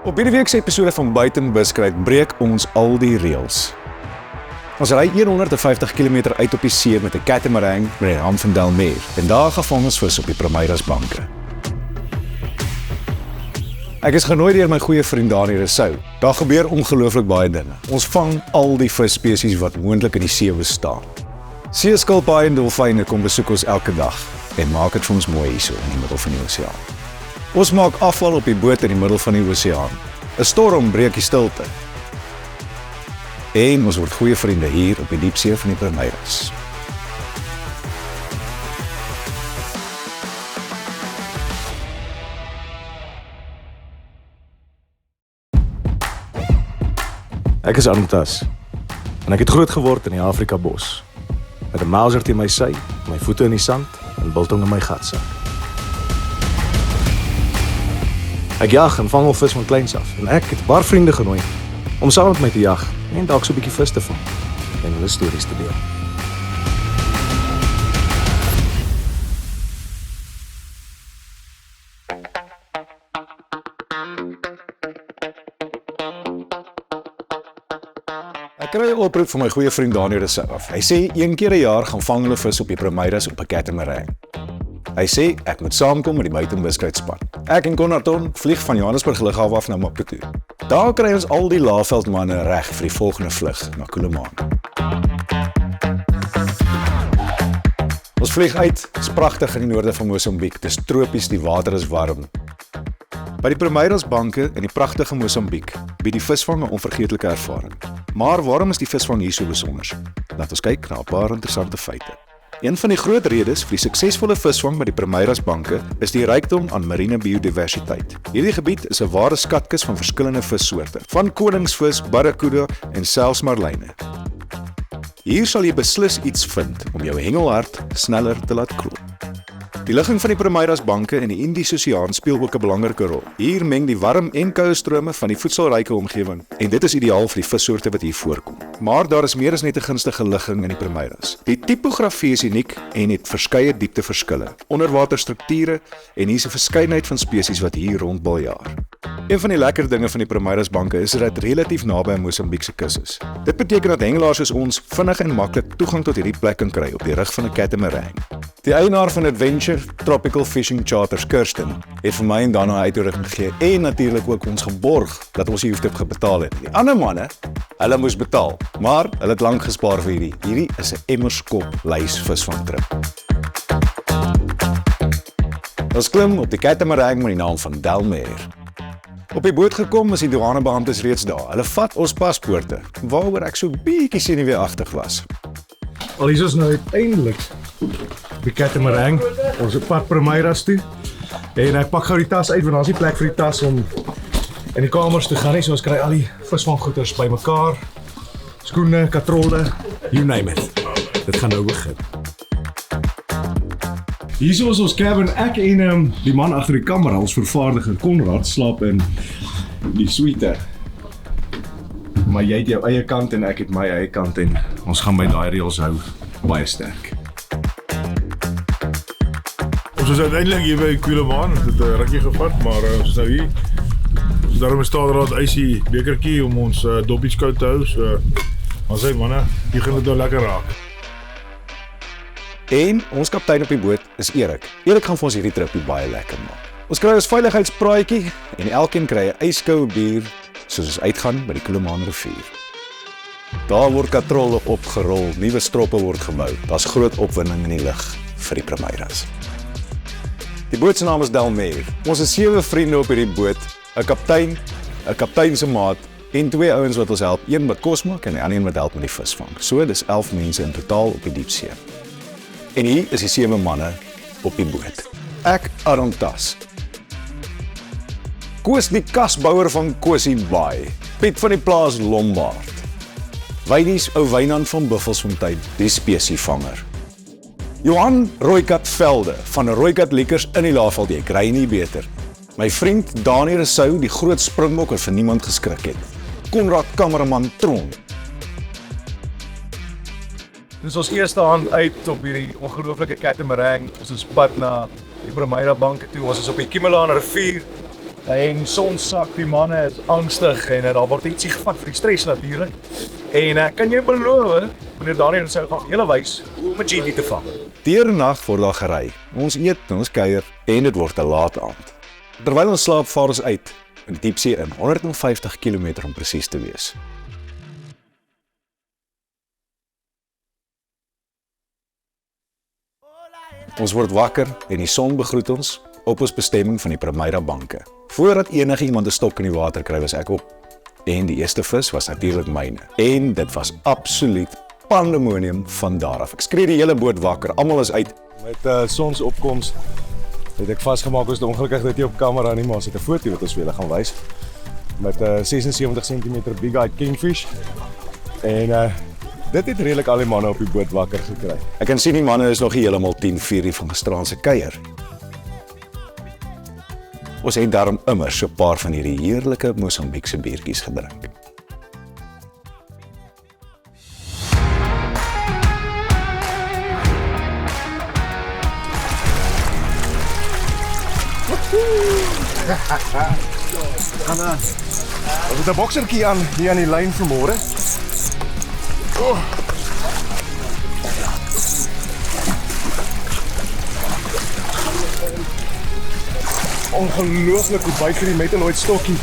Op hierdie week se episode van Buitenbuskruit breek ons al die reëls. Ons ry 150 km uit op die see met 'n catamaran by die naam van Delmere en daar gevang ons vis op die Primeiras banke. Ek is genooi deur my goeie vriend Daniël Rousseau. Daar gebeur ongelooflik baie dinge. Ons vang al die visspesies wat moontlik in die see bestaan. Seeskilpaaie en dolfyne kom besoek ons elke dag en maak dit vir ons mooi hierso in die middel van die oseaan. Ons maak afval op die boot in die middel van die oseaan. 'n Storm breek die stilte. En ons word goeie vriende hier op die diepsee van die Primeiras. Ek is Antas en ek het groot geword in die Afrika bos. Met 'n Mauser teen my sy, my voete in die sand en biltong in my gatsak. Ek jag en vang al vis van kleins af en ek het 'n paar vriende genooi om saam met my te jag en dalk so 'n bietjie vis te vang en hulle stories te deel. Ek kry 'n oproep van my goeie vriend Daniël Rousseau af. Hy sê een keer 'n jaar gaan vang hulle vis op die Primeiras op 'n catamaran. Hy sê ek moet saamkom met die Buitenbuskruitspan. Ek en Konarton vlieg van Johannesburg lughawe af na Maputo. Daar kry ons al die Laagveldmanne reg vir die volgende vlug na Kuleman. Ons vlieg uit, is pragtig in die noorde van Mosambiek. Dis tropies, die water is warm. By die Primeiras banke in die pragtige Mosambiek bied die visvang 'n onvergeetlike ervaring. Maar waarom is die visvang hier so besonder? Laat ons kyk na 'n paar interessante feite. Een van die groot redes vir die suksesvolle visvang by die Primeiras banke is die rykdom aan marine biodiversiteit. Hierdie gebied is 'n ware skatkis van verskillende vissoorte, van koningsvis, barracuda en selfs marline. Hier sal jy beslis iets vind om jou hengelhart sneller te laat klop. Die ligging van die Primeiras banke in die Indiese Oseaan speel ook 'n belangrike rol. Hier meng die warm en koue strome van die voedselryke omgewing en dit is ideaal vir die vissoorte wat hier voorkom. Maar daar is meer as net 'n gunstige ligging in die Primeiras. Die topografie is uniek en het verskeie diepteverskille, onderwaterstrukture en hier's 'n verskeidenheid van spesies wat hier rondbaljaar. Een van die lekker dinge van die Primeiras banke is dat dit relatief naby aan Mosambiek se kus is. Dit beteken dat hengelaars soos ons vinnig en maklik toegang tot hierdie plek kan kry op die rug van 'n catamaran. Die eienaar van Adventure Tropical Fishing Charters, Kirsten, het vir my en Dana 'n uitnodiging gegee en natuurlik ook ons geborg dat ons nie hoef te betaal het. Die ander manne, hulle moes betaal, maar hulle het lank gespaar vir hierdie. Hierdie is 'n emmerskop lys visvangtrip. Ons klim op die catamaran met die naam van Delmere. Op die boot gekom is die douanebeamptes reeds daar. Hulle vat ons paspoorte, waaroor ek so bietjie senuweeagtig was. Al hier is nou uiteindelik die catamaran, ons op pad Primeiras toe. En ek pak gou die tas uit want daar's nie plek vir die tas om in die kamers te gaan nie, so ons kry al die visvanggoeders bymekaar. Skoene, katrolle, you name it. Dit gaan nou begin. Hier is ons cabin. Ek en die man agter die kamera, ons vervaardiger Konrad, slaap in die suite. Maar jy het jou eie kant en ek het my eie kant en ons gaan by daai reëls hou baie sterk. Ons is uiteindelik hier by Kuleman. Dit het 'n rukkie gevat, maar ons is nou hier. So daarom is daar 'n ysie bekertjie om ons doppies koud te hou. So ons sê manne, hier gaan dit nou lekker raak. En ons kaptein op die boot is Erik. Erik gaan vir ons hierdie tripie baie lekker maak. Ons kry ons veiligheidspraatjie en elkeen kry 'n yskoue bier soos ons uitgaan by die Kuleman rivier. Daar word katrolle opgerol, nuwe stroppe word gebou. Daar's groot opwinding in die lug vir die Primeiras. Die boot se naam is Delmere. Ons is 7 vriende op hierdie boot, 'n kaptein se maat en 2 ouens wat ons help, een wat kos maak en die ander een wat help met die visvang. So dis 11 mense in totaal op die diepsee. En hier is die 7 manne op die boot. Ek, Antas. Koos die kasbouer van Kosie Baai. Piet van die plaas Lombard. Wydies ou Wynand van Buffelsfontein, die spesievanger. Johan Rooikat Velde van Rooikat Liekers in die Laagveld, jy kry nie beter. My vriend Daniël Rousseau, die groot springbok wat vir niemand geskrik het. Konrad kameraman Tron. Dis ons eerste hand uit op hierdie ongelooflike catamaran. Ons is pad na die Primeiras banke toe. Ons is op die Kimelaan rivier. En soms sak die manne is angstig en daar word ietsie gevat vir die stres natuurlik. En kan jy beloof, meneer Daniel sou gaan hele wys hoe om 'n GT te vang. Deernag word daar gery. Ons eet, ons kuier en dit word 'n laat aand. Terwyl ons slaap, vaar ons uit in die diepsee in 150 km om presies te wees. Ons word wakker en die son begroet ons op ons bestemming van die Primeira banke. Voordat enige iemand 'n stok in die water kry, was ek op. En die eerste vis was natuurlik myne. En dit was absoluut pandemonium van daar af. Ek skree die hele boot wakker, almal is uit. Met sonsopkoms het ek vasgemaak, ons het ongelukkig dit nie op kamera nie, maar ons het 'n foto wat ons vir julle gaan wys. Met 76 cm big eyed kingfish. En dit het redelik al die manne op die boot wakker gekry. Ek kan sien die manne is nog nie heeltemal 10:04 van gisteraand se kuier. Ons het daarom immer so 'n paar van hierdie heerlike Mosambiekse biertjies gedrink. Ons het 'n boksertjie aan hier aan die lyn vanmôre. Ongelooflik hoe byt hierdie met 'n nooit stokkie.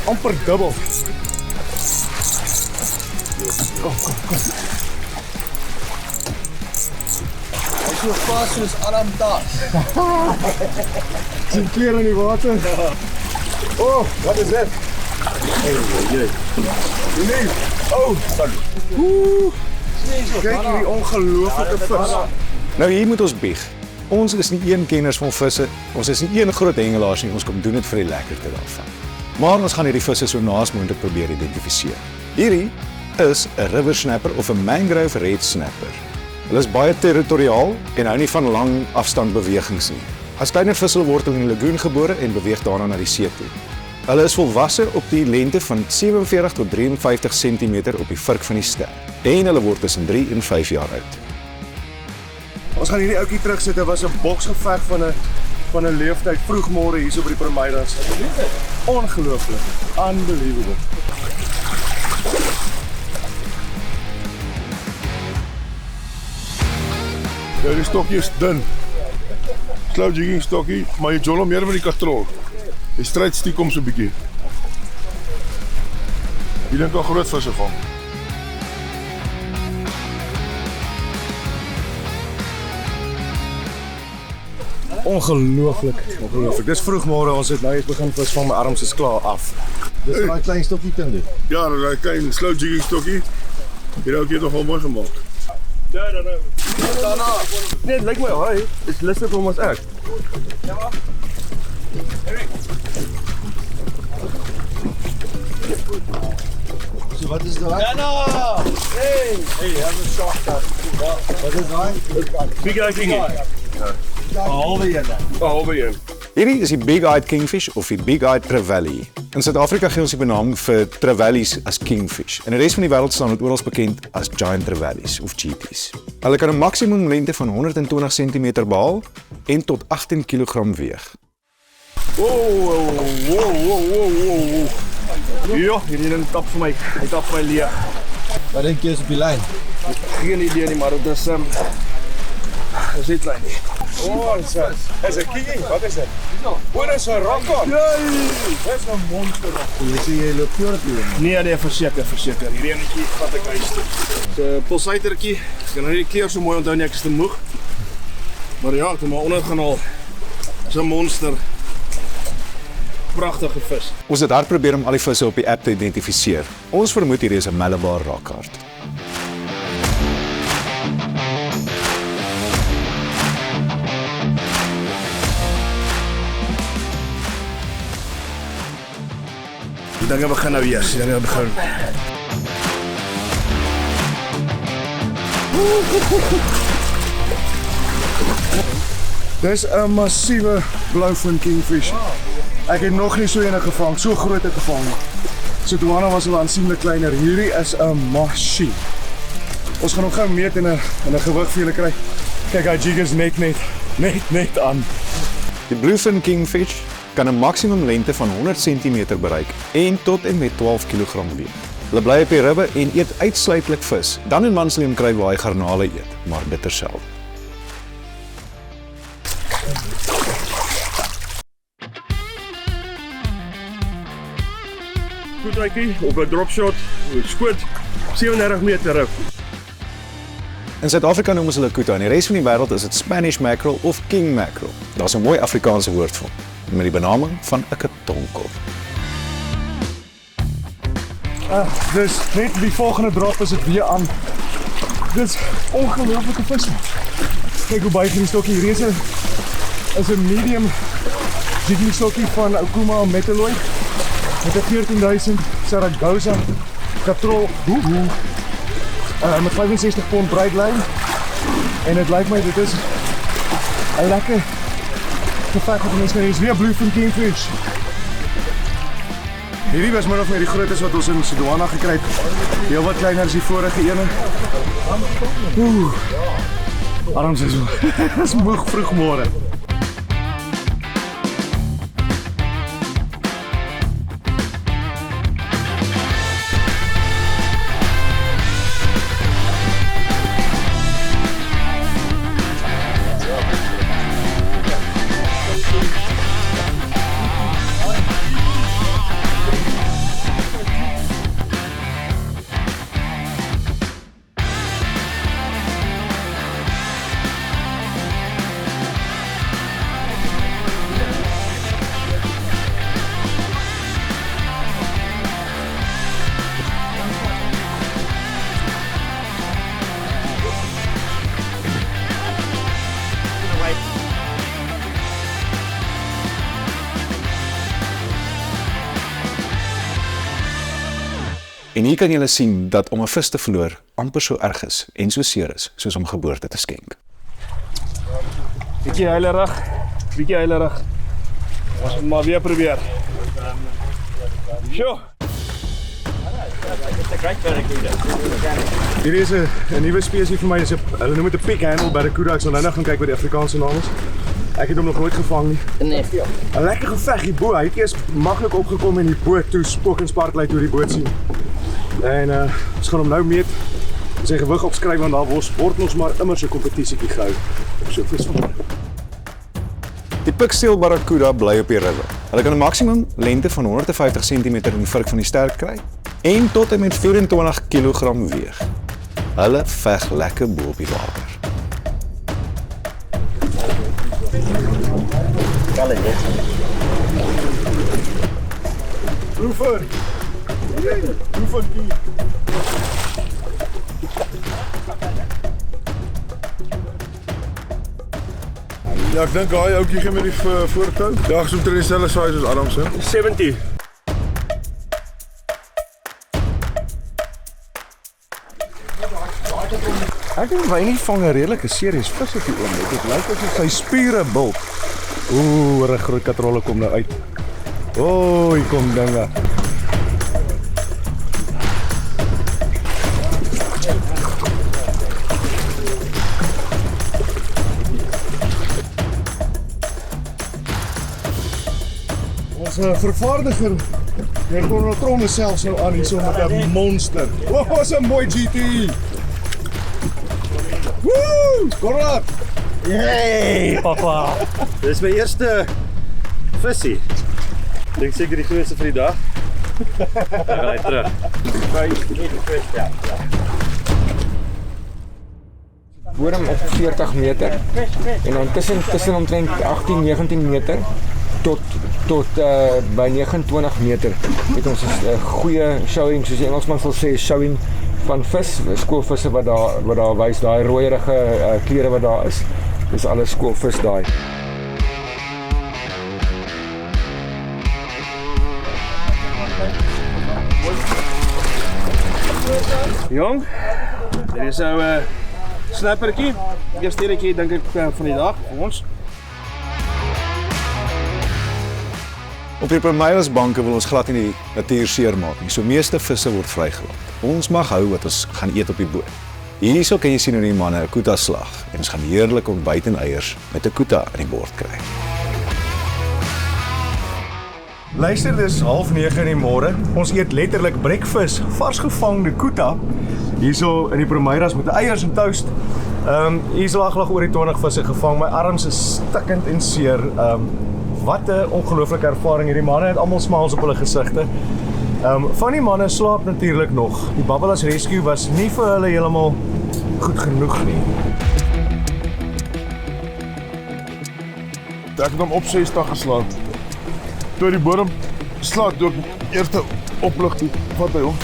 Amper dubbel. Kom. So vas soos Adam Das. Sien klere in die water. Oh, wat is dit? Nee. Oh, kyk hierdie ongelooflike vis. Nou hier moet ons bieg. Ons is nie een kenners van visse, ons is nie een groot hengelaars nie, ons kom doen dit vir die lekkerte daarvan. Maar ons gaan hierdie visse so naas moontlik probeer identifiseer. Hierdie is 'n river snapper of 'n mangrove red snapper. Hulle is baie territoriaal en hou nie van lang afstand bewegings nie. As kleiner visse word hulle in die lagoon gebore en beweeg daarna na die see toe. Hulle is volwasse op die lengte van 47 tot 53 cm op die vurk van die ster. En hulle word tussen 3 en 5 jaar oud. Ons gaan hierdie ouetjie terugsit. Dit was 'n boksgeveg van 'n leeftyd vroegmôre hier so by die Primeiras. Ongelooflik. Unbelievable. Ja, die stokkie is dun. Slow jigging stokkie, maar jy jol hom meer met die kastrol. Die stryd stiek hom so 'n bietjie. Jy dink al groot visse vang. Ongelooflik. Dis vroegmôre, ons het nou eens begin vis van my arms is klaar af. Dis vir daai klein stokkie kind dit. Ja, dat is klein slow jigging stokkie. Hier ook hier nog wel mooi gemaak. Nee, dit lyk my hy is lustig om as ek. So wat is daai? Hey, have a shot daar. Wat is daai? Big eye king. Halve een. Hierdie is die big-eyed kingfish of die big-eyed trevally. In Suid-Afrika gee ons die benaming vir trevallies as kingfish. In die res van die wêreld staan dit oral bekend as giant trevallies of GT's. Hulle kan 'n maksimum lengte van 120 cm behaal en tot 18 kg weeg. Wow. Ja, hierdie ding tap vir my. Hy tap my leeg. Wat dink jy is op die lyn? Geen idee nie, maar dit is is dit klein nie. Oh, is 'n kingie. Wat is dit? O, dis 'n rockon. Dis 'n monster. Jy sê jy loop voor op die lyn. Nee, verseker. Hierdie enetjie vat ek huis toe. So pulsatortjie. Ek kan nou nie die kleur so mooi onthou nie, ek is te moeg. Maar ja, ek het maar onder gaan haal. So 'n monster. Pragtige vis. Ons het hard probeer om al die visse op die app te identifiseer. Ons vermoed hierdie is 'n Malabar rockhart. Die dinge begin nou weer. Die dinge begin. Dis 'n massiewe bluefin kingfish. Ek het nog nie so eene gevang, so groot het gevang. So Duana was al aansienlik kleiner. Hierdie is 'n masjien. Ons gaan hom gou meet en 'n gewig vir julle kry. Kyk, hy jig is net aan. Die bluefin kingfish kan 'n maksimum lengte van 100 cm bereik en tot en met 12 kg weeg. Hulle bly op die ribbe en eet uitsluitlik vis. Dan en man sal jy hom kry waar hy garnale eet, maar bitter selde. Goed uitjie op 'n drop shot, skoot 37 meter op. In Suid-Afrika noem ons hulle kuta, en die res van die wêreld is dit Spanish mackerel of king mackerel. Daar's 'n mooi Afrikaanse woord vir hom, met die benaming van 'n katonkel. Dus net die volgende drop is dit weer aan. Dis ongelooflike vis. Kyk hoe baie van die stokkie hier is 'n medium jiggy stokkie van Okuma Metalloid met 'n 14.000 Saragossa katrol met 65 pond breedlyn. En dit lyk my dit is 'n lekker geveg wat mense kan hê. Dis weer bluefin kingfish. Hierdie was min of meer die grootes wat ons in Sodwana gekry het. Heel wat kleiner as die vorige ene. Arms is is moeg vroegmôre. En hier kan julle sien dat om 'n vis te verloor amper so erg is en so seer is soos om geboorte te skenk. Bietjie heilerig. Ons moet maar weer probeer. Sjoe. Hierdie is 'n nuwe spesies vir my. Hulle noem dit 'n pig handle barracuda. Ek sal nou gaan kyk wat die Afrikaanse naam is. Ek het hom nog nooit gevang nie. Nee. 'n Lekker geveg hier bo. Hy het eers maklik opgekom in die boot toe spook en sparklei toe die boot sien. En ons gaan hom nou meet. Sy gewig opskryf want daar word ons maar immer so 'n kompetisietjie gehou op so 'n vis van. Die piksteel barracuda bly op die ribbe. Hulle kan 'n maksimum lengte van 150 cm in die vurk van die stert kry en tot en met 24 kg weeg. Hulle veg lekker bo op die water. Oefen! Ja, ek dink daai ouetjie gee met die voortou. Ja, ek soek ter dieselfde size as Adamse. 70. Ek dink hy nie vang 'n redelike serieus vis op die oomblik. Dit lyk asof sy spiere bulk. Oeh, 'n groot katrolle kom nou uit. O, hier kom dinge. Ons vervaardiger het Donald selfs nou aan hierso met 'n monster. O, wat 'n mooi GT. Woe! Konrad! Hey, papa. Dis my eerste visie. Dink seker die grootste vir die dag. Dan gaan hy terug. Bodem op 40 meter en dan tussen omtrent 18-19 meter tot by 29 meter het ons 'n goeie showing, soos die Engelsman sal sê, showing van vis, skoolvisse wat daar wys, daai rooierige kleure wat daar is. Dis alles skoolvis daai. Jong, dit is nou 'n snappertjie. Eerste keertjie dink ek van die dag vir ons. Op die Primeirasbanke wil ons glad nie die natuur seermaak nie, so meeste visse word vrygelaat. Ons mag hou wat ons gaan eet op die boot. Hierso kan jy sien hoe die manne 'n kuta slag en ons gaan heerlik ontbyt en eiers met 'n kuta aan die bord kry. Luister, dis 8:30 in die môre. Ons eet letterlik breakfast, vars gevangde kuta. Hierso in die Primeiras met eiers en toast. Hier's laglag oor die 20 visse gevang. My arms is stikkend en seer. Wat 'n ongelooflike ervaring. Hierdie manne het almal smiles op hulle gesigte. Van die manne slaap natuurlik nog. Die Babbelas Rescue was nie vir hulle heeltemal goed genoeg nie. Ek het hom op 60 geslaan. Toe die bodem slaat, toe ek eerste oplig toe, vat hy hom.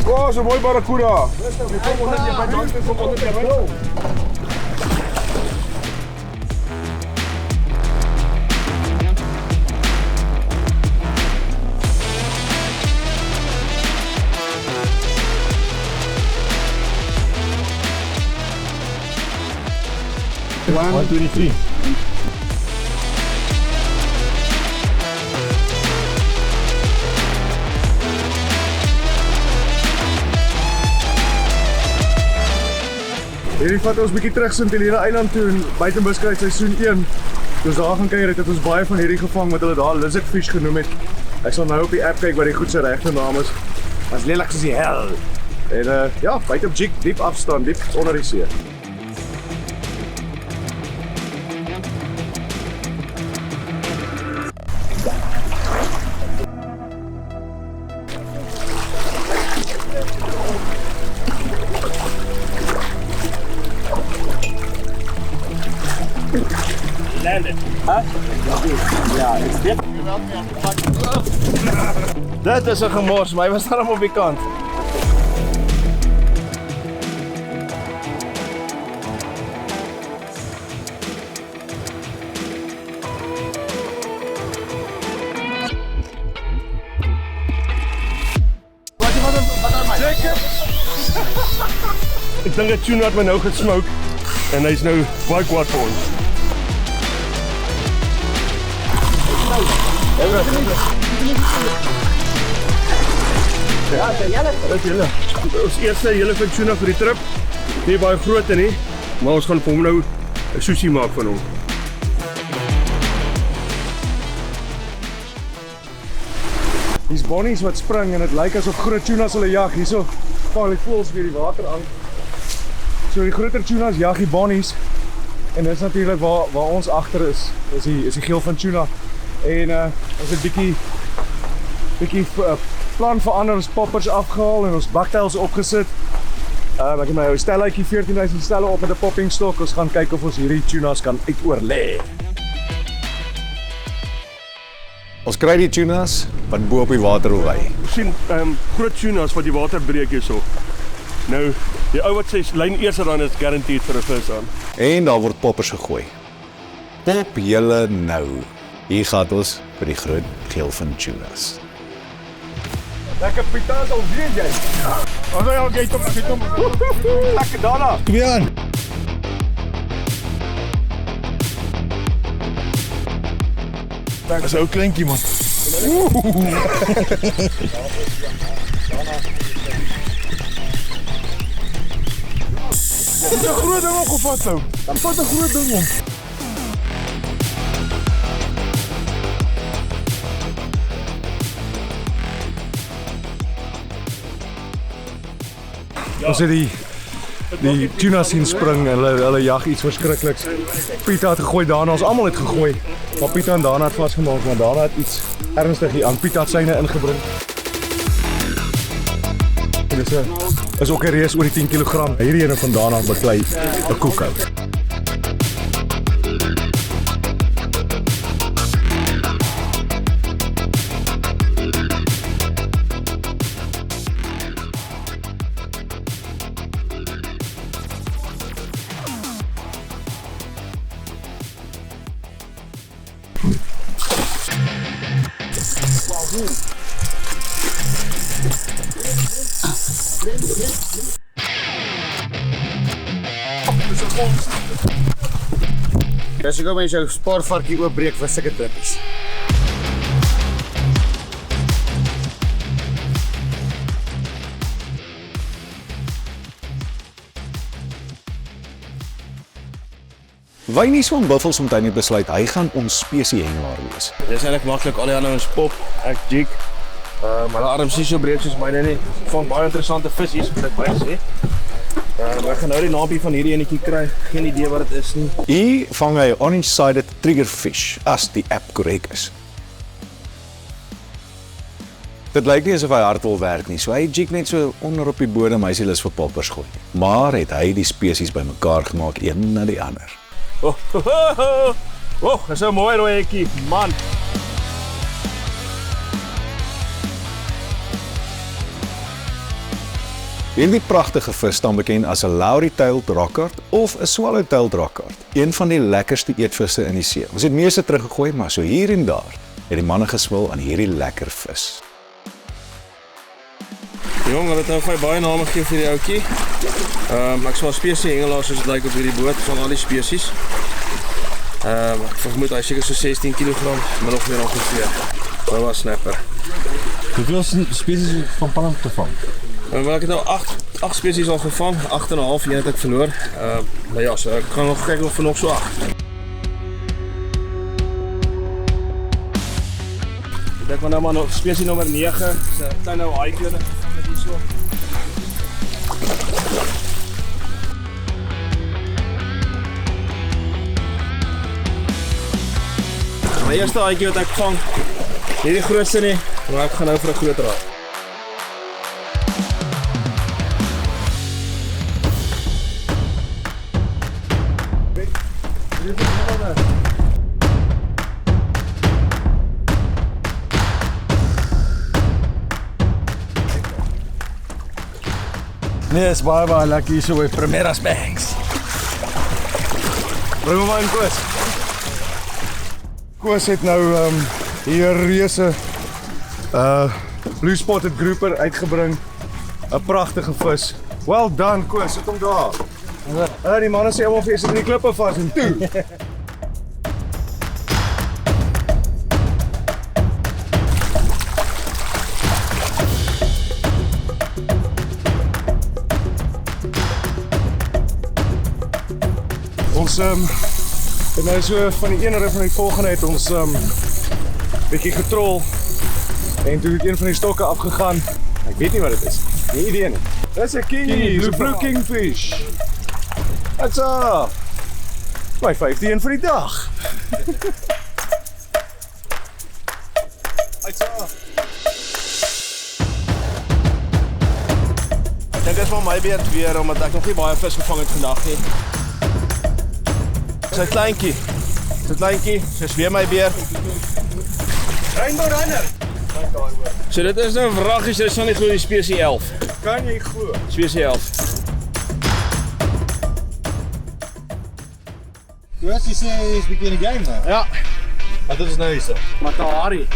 Oh, so mooi barracuda. One, 23. Hierdie vat ons bietjie terug Sint Helena Eiland toe en buitenbuskruid seisoen 1. Toe ons daar gaan kuier het ons baie van hierdie gevang wat hulle daar lizardfish genoem het. Ek sal nou op die app kyk wat die goed se regte naam is. Was lelik soos die hel. En ja, buite op jig, diep afstand, diep onder die see. Dit is 'n gemors, maar hy was daar op die kant. Ek dink dat tuna het my nou gesmoke en hy's nou baie kwaad vir ons. Ons eerste yellowfin tuna vir die trip. Nie baie groot nie, maar ons gaan vir hom nou 'n sushi maak van hom. Hier's bonnies wat spring en dit lyk asof groot tunas hulle jag. Hierso val die voëls weer die water aan. So die groter tunas jag die bonnies. En dis natuurlik waar ons agter is die geel van tuna. En ons het bietjie plan verander, ons poppers afgehaal en ons bucktails opgesit. Ek het my ou stelletjie 14.000 stelle op met 'n popping stok. Ons gaan kyk of ons hierdie tunas kan uitoorlê. Ons kry die tunas wat bo op die water ry. Ons sien groot tunas wat die water breek hierso. Nou, die ou wat sy lyn eers dan is guaranteed vir 'n vis aan. En daar word poppers gegooi. Pop julle nou. Hier gaan ons vir die groot geel van tunas. Lekker pitaat al weet jy. Ons hy al gate hom. Lekker daarna. Kom hier aan. Dit is 'n ou kleintjie man. Dit is 'n groot ding opgevat nou. Wat 'n groot ding man. Ons het die tunas sien spring en hulle jag iets verskrikliks. Pieter het gegooi daarna, ons almal het gegooi. Maar Pieter en Dana het vasgemaak, maar Dana het iets ernstig hier aan Pieter syne ingebring. En dis is ook 'n reus oor die 10 kg. Hierdie ene van Dana beklei 'n koekhou. Dis ek kom jy jou spaarvarkie oopbreek vir sulke trippies. Wynie van Buffelsfontein het besluit hy gaan ons spesie hengelaar wees. Dit is eintlik maklik, al die ander ons pop, ek jig. Maar die arms is so breed soos myne nie. Ek vang baie interessante visies, moet ek baie sê. Ek gaan nou die naampie van hierdie enetjie kry, geen idee wat dit is nie. Hier vang hy orange-sided triggerfish, as die app korrek is. Dit lyk nie asof hy hard wil werk nie, so hy jig net so onder op die bodem, hy is die lus vir poppers gooi. Maar het hy die spesies bymekaar gemaak, een na die ander. Dit is 'n mooi rooietjie, man. Hierdie pragtige vis staan bekend as 'n Lowry-tailed rockard of 'n swallow-tailed rockard. Een van die lekkerste eetvisse in die see. Ons het meeste teruggegooi, maar so hier en daar het die manne geswil aan hierdie lekker vis. Jong, hulle het nou vir my baie name gegee vir die ouetjie. Ek sal 'n spesie hengelaar soos dit lyk op hierdie boot van al die spesies. Ek vermoed hy seker so 16 kg, min of meer ongeveer. Dit was snapper. Hoeveel spesies van pan te vang? Maar ek het nou 8 spesies al gevang, 8,5, een het ek verloor. Maar ja, so ek gaan nog kyk of vir nog so 8. Ek maar nou maar nog spesie nommer 9, is 'n klein ou haaiklede met hierso. My eerste haaikie wat ek vang, nie die grootste nie, maar ek gaan nou vir 'n groter haai. Nee, is baie lekker hier so by Primeras Banks. Bring hom aan, Koos. Koos het nou hier reuse blue spotted grouper uitgebring. 'n Pragtige vis. Well done, Koos, sit hom daar. Die manne sê almal vir jy sit in die klippe vas en toe. Ons het nou so van die ene rif van die volgende het ons bietjie getrol en toe het een van die stokke afgegaan. Ek weet nie wat dit is. Nie idee nie. Dis 'n kingie, blue kingfish. Dit's my 15 vir die dag. Dit is maar my beurt weer, omdat ek nog nie baie vis gevang het vandag nie. Sy kleintjie, dis weer my beurt. Rainbow runner. So dit is nou 'n wraggie, dit is nou nie glo die spesie 11. Kan jy glo? Spesie 11. Koos, jy sê jy's bietjie in die game nou. Ja, Wat is nou hierso? Matahari.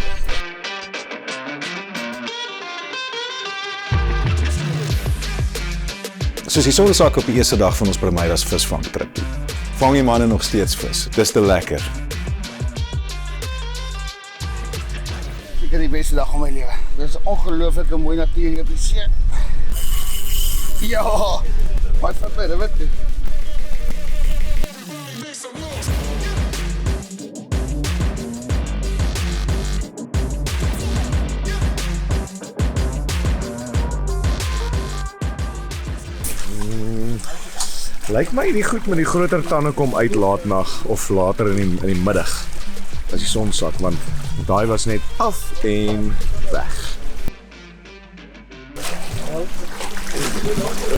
Soos die sonsak op die eerste dag van ons Primeras visvangtrip. Vang die manne nog steeds vis. Dis te lekker. Ek het die beste dag van my lewe. Dit is 'n ongelooflike mooi natuur hier op die see. Ja, wat verder, weet jy? Lyk my die goed met die groter tande kom uit laatnag of later in die middag as die son sak, want daai was net af en weg.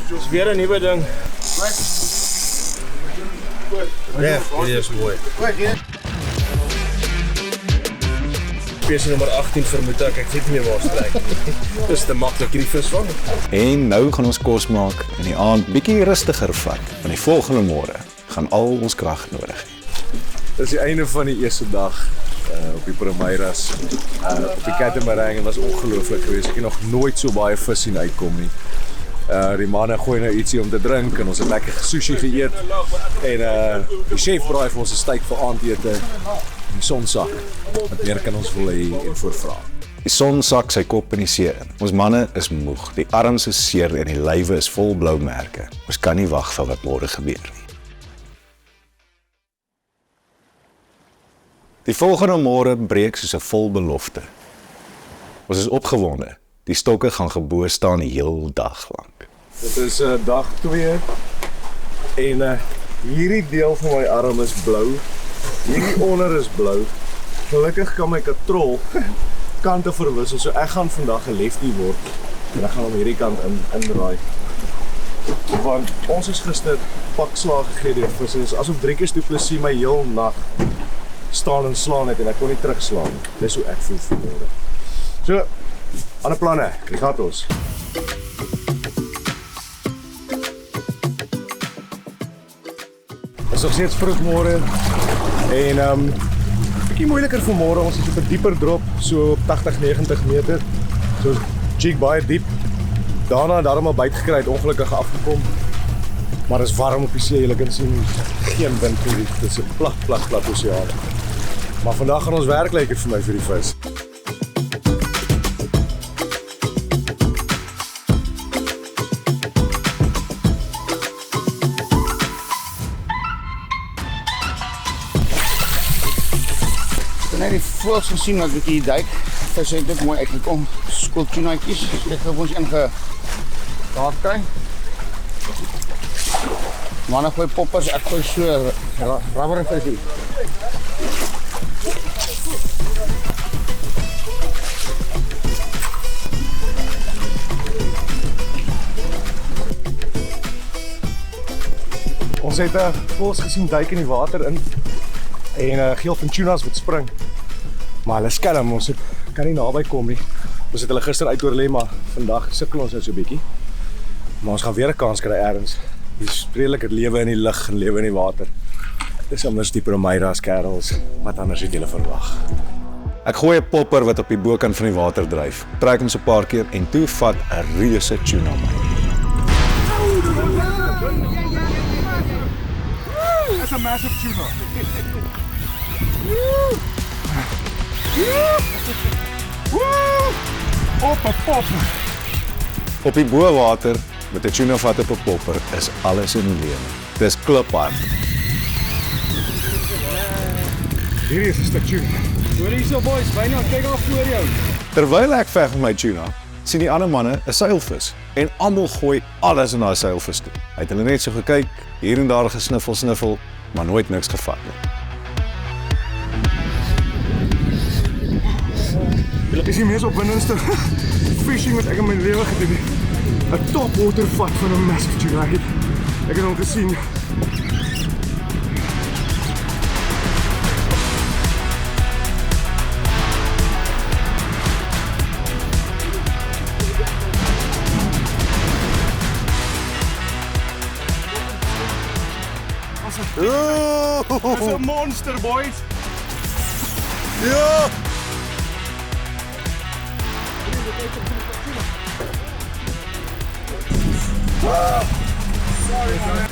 Dis weer 'n nuwe ding. Ja, dit is mooi. Spesie nommer 18 vermoed ek weet nie meer waar dit lê. Dis te maklik hierdie vis vang. En nou gaan ons kos maak en die aand bietjie rustiger vat. Want die volgende môre gaan al ons krag nodig hê. Dis die einde van die eerste dag op die Primeiras. Op die Catamaran, en was ongelooflik geweest. Ek het nog nooit so baie vis sien uitkom nie. Die manne gooi nou ietsie om te drink en ons het lekker sushi geëet. En die chef braai vir ons 'n steak vir aandete in die sonsak. Wat meer kan ons wil hê en voorvra. Die son sak sy kop in die see in. Ons manne is moeg, die arms is seer en die lywe is vol blou merke. Ons kan nie wag vir wat môre gebeur nie. Die volgende môre breek soos 'n vol belofte. Ons is opgewonde. Die stokke gaan gebo staan die heel dag lank. Dit is dag 2 en hierdie deel van my arm is blou. Hierdie onder is blou. Gelukkig kan my katrol kante verwissel, so ek gaan vandag 'n lefty word en ek gaan hom hierdie kant indraai. Want ons is gister pakslaag gegee deur visse. Dis asof Driekus Du Plessis my heel nag staan en slaan het en ek kon nie terugslaan nie. Dis hoe ek voel vanmôre. So, ander planne, Krigatos. Dit is nog steeds vroegmôre en bietjie moeiliker vanmôre. Ons is op 'n dieper drop, so op 80-90 meter. So cheek baie diep. Daarna daarom al byt gekry, het ongelukkig afgekom. Maar dit is warm op die see, julle kan sien geen wind hier. Dit is 'n plat oseaan. Maar vandag gaan ons werk lekker vir my vir die vis. Net die voels gesien dat ek hier duik. Vis het ook mooi uitgekom. Skooltunaatjies. Ek het ons daar kry. Manne gooi poppers, ek gooi so rubber visie. Ons het voels gesien duik in die water in en geel van tunas wat spring. Maar hulle skelm, ons kan nie naby kom nie. Ons het hulle gister uit oorlê, maar vandag sukkel ons nou so 'n bietjie. Maar ons gaan weer 'n kans kry eers. Hier is redelik lewe in die lug en lewe in die water. Dis anders die Promeiras kerels, wat anders het julle verwag. Ek gooi 'n popper wat op die bokant van die water dryf. Trek hom so 'n paar keer en toe vat 'n reuse tuna my. That's a massive tuna. Op 'n popper. Op die bowater met 'n tuna vat op 'n popper is alles in die lewe. Dis kliphard. Hierdie is 'n stuk tuna. Hoor hierso boys, byna kyk daar voor jou. Terwyl ek veg met my tuna, sien die ander manne 'n seilvis en almal gooi alles in daai seilvis toe. Hy het hulle net so gekyk, hier en daar gesniffel, maar nooit niks gevat nie. Dit is die mees opwindendste fishing wat ek in my lewe gedoen het. 'n Topwater vat van 'n massive tuna. Ek het hom gesien. Dis 'n monster, boys. Ja!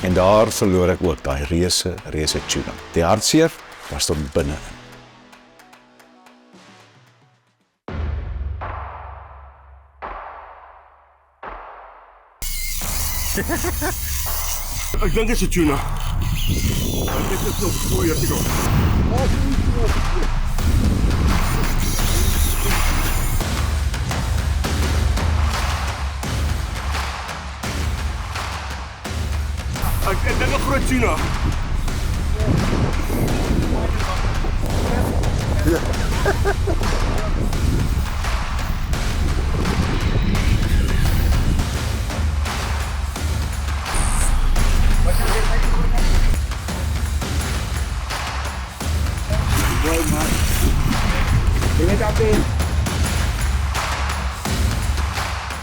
En daar verloor ek ook daai reuse tuna. Die hartseer was tot binne. Ek dink dit is 'n tuna. Dit is nog voor hier te kom. Ek dink 'n groot tuna.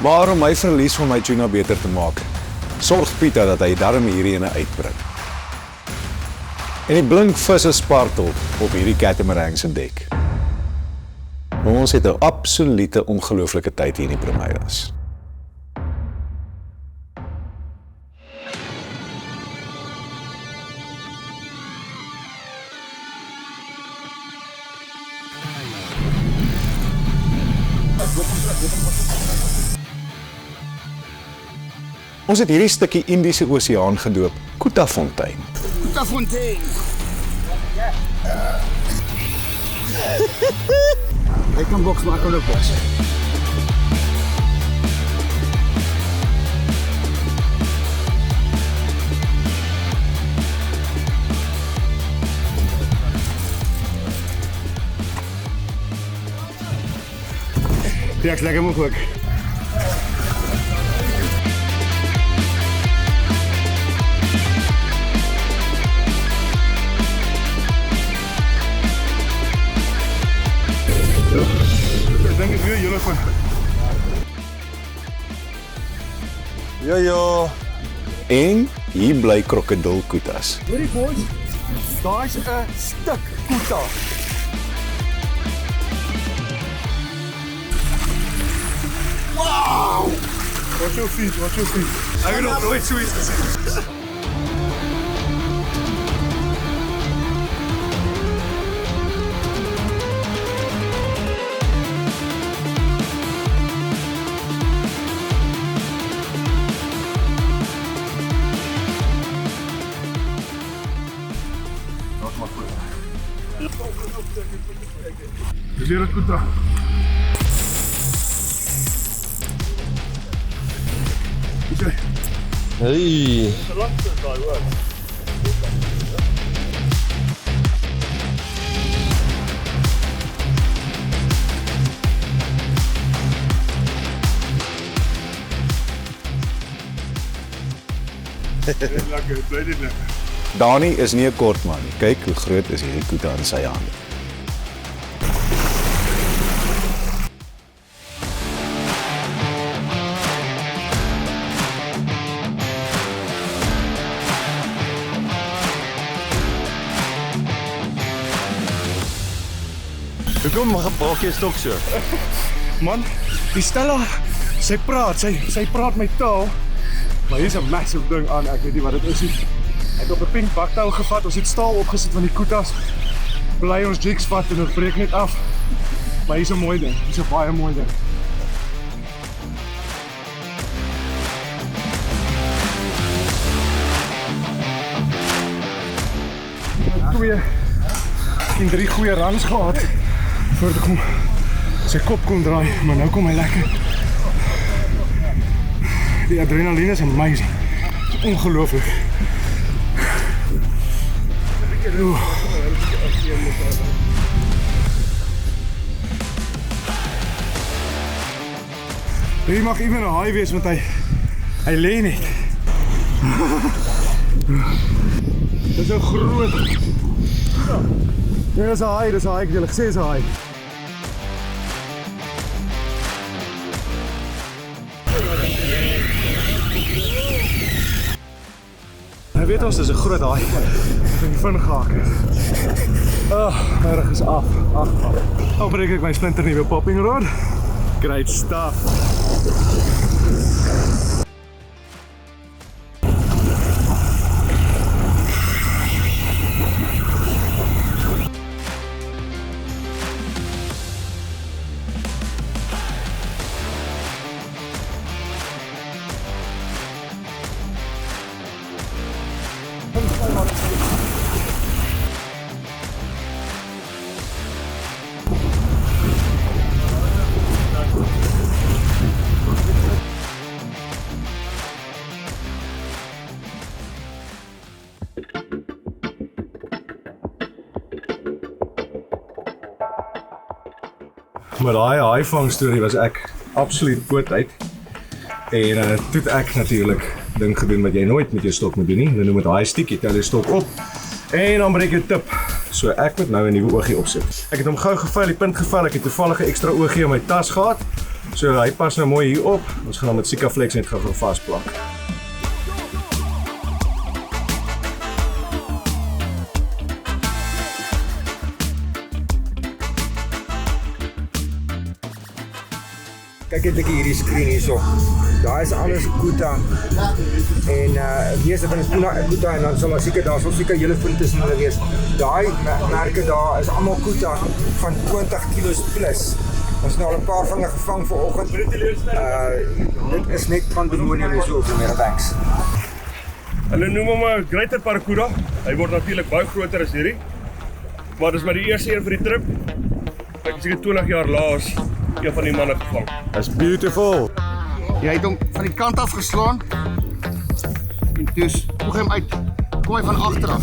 Maar om my verlies van my tuna beter te maak, sorg Pieter dat hy darm hierdie ene uitbring. En die blink visse spartel op hierdie catamaran se dek. Ons het 'n absolute ongelooflike tyd hier in die Promeiras. Ons het hierdie stukkie Indiese Oseaan gedoop Koetafontein. Koetafontein. Hy kan boks, maar ek kan ook boks. Ja, ek's lekker moeg ook. Ek dink ek weer julle van. Ja. En hier bly krokodilkoetas. Hoorie boys, daai's 'n stuk koeta. Wat jou fiets. Ek het nog nooit so iets gesien. Dis hier 'n koeta. Hey. Lekker, bly dit lekker. Dani is nie 'n kort man nie. Kyk hoe groot is hierdie koeta in sy hande. Hoekom gebruik jy stok so? Man, die Stella, sy praat my taal. Maar hier's 'n massive ding aan, ek weet nie wat dit is nie. Ek het op 'n pink baktou gevat, ons het staal opgesit van die koetas. Bly ons jigs vat en dit breek net af. Maar hier's 'n mooi ding, hier's 'n baie mooi ding. Drie goeie runs gehad voordat ek hom sy kop kon draai, maar nou kom hy lekker. Die adrenaline is amazing. Dit is ongelooflik. Hier mag iemand 'n haai wees want hy lê net. Dit is 'n groot. Nee, dis 'n haai, ek het julle gesê dis 'n haai. Hy weet ons dis 'n groot haai. Ek het die vin gehak het. My rug is af. Nou breek ek my splinternuwe popping rod. Great stuff. Maar daai haaivang storie was ek absoluut poot uit. En toe het ek natuurlik ding gedoen wat jy nooit met jou stok moet doen nie. Dan noem dit haai stikkie, tel jy stok op en dan breek jy tip. So ek moet nou 'n nuwe oogie opsit. Ek het hom gou gevuil, die punt geval, ek het toevallig 'n ekstra oogie in my tas gehad. So hy pas nou mooi hier op. Ons gaan hom met Sikaflex net gou vasplak. Kyk net hierdie skreen hierso. Daar is alles koeta. En meeste van die koeta en dan sal daar seker hele punt tussen hulle wees. Daai merke daar is almal koeta van 20 kilos plus. Ons het nou al 'n paar van hulle gevang vanoggend. Dit is net pandemonium hier so op die Merebanks. Hulle noem hom 'n greater paracuda. Hy word natuurlik baie groter as hierdie. Maar dis maar die eerste een vir die trip. Ek het seker 20 jaar laas een van die manne gevang. That's beautiful. Jy het hom van die kant af geslaan. En dus poeg hy hom uit. Kom hy van agter af.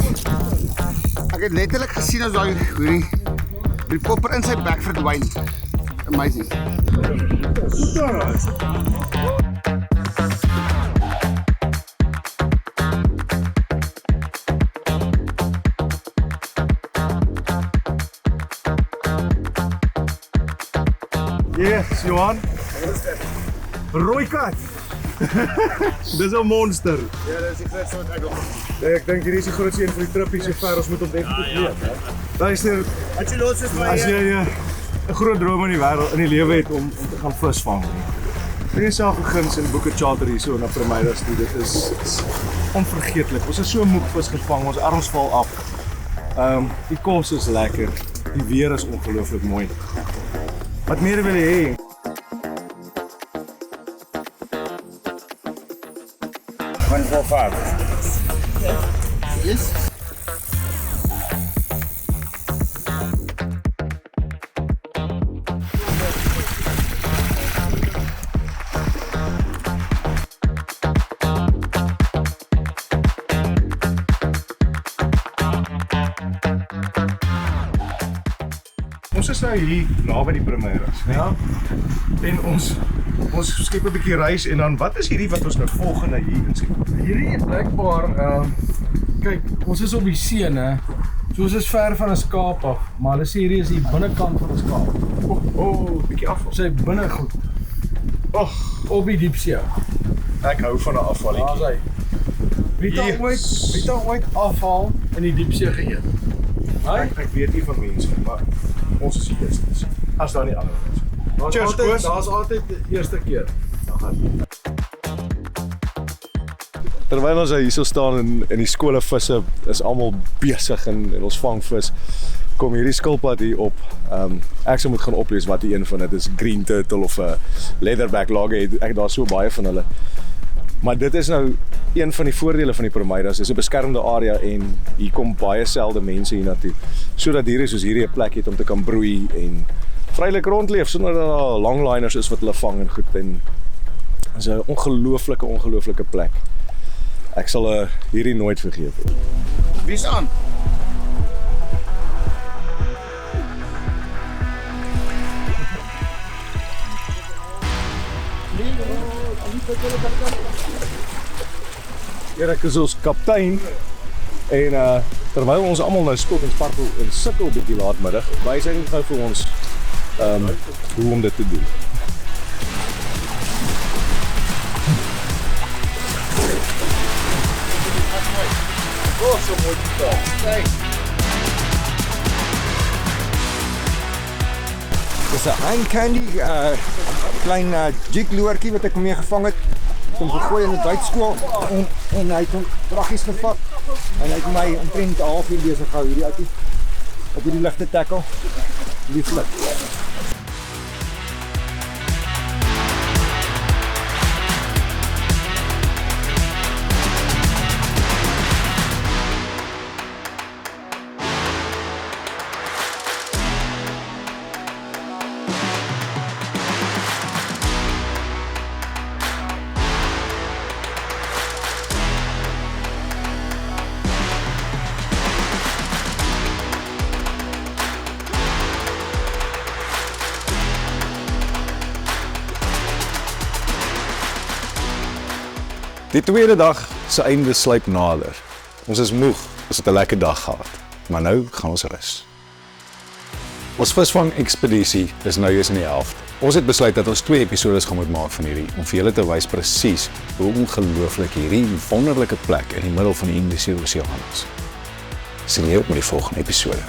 Ek het letterlik gesien as daai die popper in sy bek verdwyn. Amazing. Yes, Johan. Rooikat. Dis 'n monster. Ja, dis die grootste wat ek nog Ek dink hierdie is die grootste een van die trippies so ver, ons moet hom definitief weet. Luister, Wat jy los is my. as jy 'n groot droom in die wêreld in die lewe het om te gaan visvang. Jy het self gegins in Boeke Charter hier so na Promeiras toe. Dit is onvergeetlik. Ons het so moeg vis gevang, ons arms val af. Die kos is lekker. Die weer is ongelooflik mooi. Wat meer wil jy hê? Van voor vaart. Yes. Ons is nou hier naby die Promeiras, né? Ja. En ons skep 'n bietjie reis en dan wat is hierdie wat ons nou volgende hier insien? Hierdie is blijkbaar, kyk, ons is op die see, né? So ons is ver van 'n skaap af, maar hulle sê hierdie is die binnekant van 'n skaap. Bietjie afval. Sy binnegoed. Op die diepsee. Ek hou van 'n afvalletjie. Daar's hy. Wie het al ooit afval in die diepsee geëet? Ek weet nie van mense nie, maar ons is die eerstes. As daar nie ander is. Cheers, Koos. Daar's altyd die eerste keer. Terwyl ons hier so staan en die skole visse is almal besig en ons vang vis, kom hierdie skilpad hier op. Ek sou moet gaan oplees wat die een van dit is, green turtle of 'n leatherback loggerhead. Ek daar so baie van hulle. Maar dit is nou een van die voordele van die Promeiras. Dis 'n beskermde area en hier kom baie selde mense hiernatoe. Sodat diere soos hierdie 'n plek het om te kan broei en vrylik rondleef sonder dat daar longliners is wat hulle vang en goed. En dis 'n ongelooflike plek. Ek sal hierdie nooit vergeet nie. Wie's aan? Hier ek is ons kaptein en terwyl ons almal nou skop en spartel en sukkel bietjie laatmiddag, wys hy net gou vir ons hoe om dit te doen. So mooi geval. Kyk. Dis 'n eye candy, klein jigloertjie wat ek mee gevang het. Hom gegooi in 'n Duitskool en hy het hom draggies gevat. En hy het my omtrent 'n halfuur besig gehou hierdie ouetjie op hierdie ligte tackle. Lieflik. Die tweede dag se einde sluip nader. Ons is moeg, ons het 'n lekker dag gehad, maar nou gaan ons rus. Ons visvang ekspedisie is nou eers in die helfte. Ons het besluit dat ons 2 episodes gaan moet maak van hierdie om vir julle te wys presies hoe ongelooflik hierdie wonderlike plek in die middel van die Indiese Oseaan is. Sien jy op met die volgende episode.